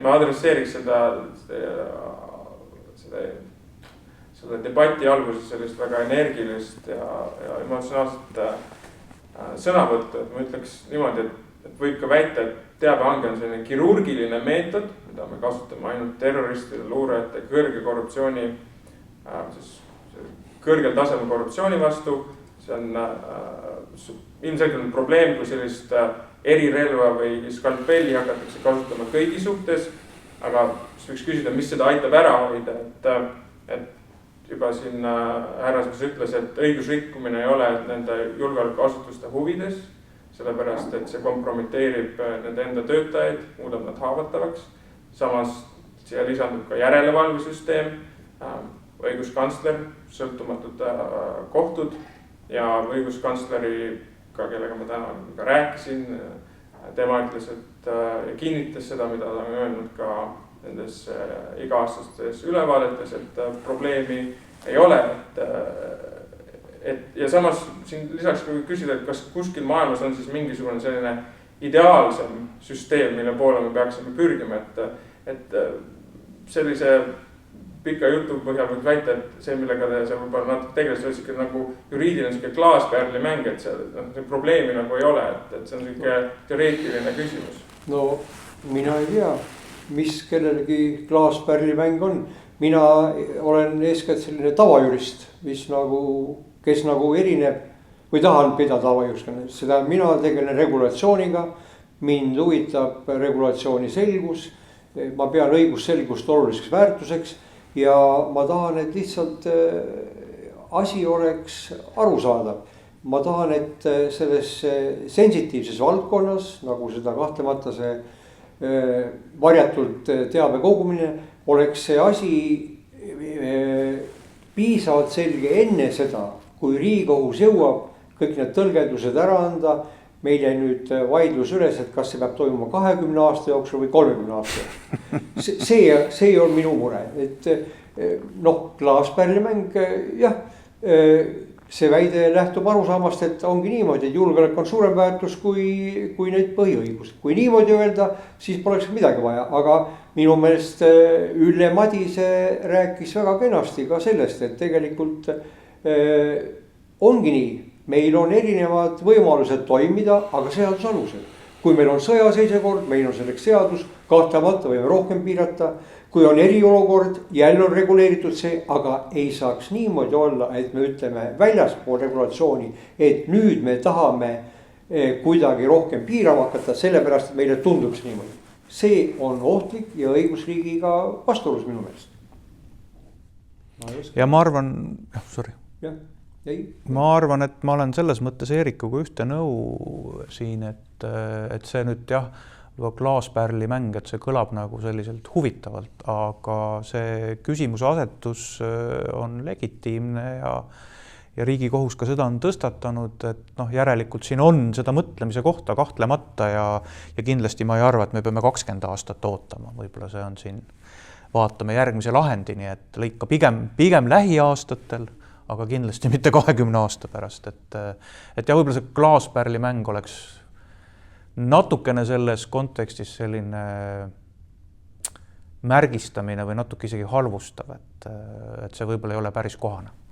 Ma adresseeriks selle debati alguses sellist väga energilist ja emotsionaalset sõnavõttu, et ma ütleks niimoodi, et võib ka väita, et teabehange on selline kirurgiline meetod, mida me kasutame ainult terroristide, luurajate, kõrgel tasemel korruptsiooni vastu. See on ilmselgelt probleem, kui sellist erirelva või skalpelli hakatakse kasutama kõigi suhtes, aga võiks küsida, mis seda aitab ära hoida, et juba siin härrasmees ütles, et õigusrikkumine ei ole nende julgeolekuasutuste huvides, sellepärast, et see kompromiteerib nende enda töötajaid, muudab nad haavatavaks. Samas siia lisandub ka järelevalvesüsteem, õiguskantsler, sõltumatud kohtud ja õiguskantsleriga, kellega ma täna ka rääkisin, tema ütles, et kinnitas seda, mida ta on öelnud ka nendes iga-aastastes ülevaadetes, et probleemi ei ole. Ja samas siin lisaks küsida, et kas kuskil maailmas on siis mingisugune selline ideaalsem süsteem, mille poole me peaksime pürgima, et sellise pika jutu põhjal võib väita, et see, millega te seal võib-olla natuke tegelesite, on siuke nagu juriidiline klaaspärli mäng, et see probleemi nagu ei ole, et see on siuke teoreetiline küsimus. No mina ei tea, mis kellelegi klaaspärli mäng on. Mina olen eeskätt selline tavajurist, kes nagu erineb või tahan pidada tavajurist. Seda mina tegelen regulatsiooniga, mind huvitab regulatsiooni selgus, ma pean õigusselgust oluliseks väärtuseks ja ma tahan, et lihtsalt asi oleks arusaadav. Ma tahan, et selles sensitiivses valdkonnas, nagu seda kahtlemata see varjatult teabe kogumine, oleks see asi piisavalt selge enne seda, kui Riigikohus jõuab kõik need tõlgendused ära anda. Meil jäi nüüd vaidlus üles, et kas see peab toimuma 20 aasta jooksul või 30 aasta jooksul. See on minu mure, et klaaspärlimäng, jah, see väide lähtub arusaamast, et ongi niimoodi, et julgeolek on suurem väärtus kui need põhiõigused. Kui niimoodi öelda, siis poleks midagi vaja, aga minu meelest Ülle Madise rääkis väga kenasti ka sellest, et tegelikult ongi nii. Meil on erinevad võimalused toimida, aga seadus alusel. Kui meil on sõjaseisukord, meil on selleks seadus, kahtlemata võime rohkem piirata. Kui on eriolukord, jälle on reguleeritud see, aga ei saaks niimoodi olla, et me ütleme väljaspool regulatsiooni, et nüüd me tahame kuidagi rohkem piirama hakata, sellepärast, et meile tundub see niimoodi. See on ohtlik ja õigusriigiga vastuolus minu meelest. Ja ma arvan, ma arvan, et ma olen selles mõttes Eerikuga ühte nõu siin, et see nüüd klaaspärli mäng, et see kõlab nagu selliselt huvitavalt, aga see küsimuse asetus on legitiimne ja Riigikohus ka seda on tõstatanud, et järelikult siin on seda mõtlemise kohta kahtlemata ja kindlasti ma ei arva, et me peame 20 aastat ootama, võib-olla see on siin, vaatame järgmise lahendini, et lõika pigem lähiaastatel, aga kindlasti mitte 20 aasta pärast, et võib-olla see klaaspärli mäng oleks natukene selles kontekstis selline märgistamine või natuke isegi halvustav, et see võib-olla ei ole päris kohane.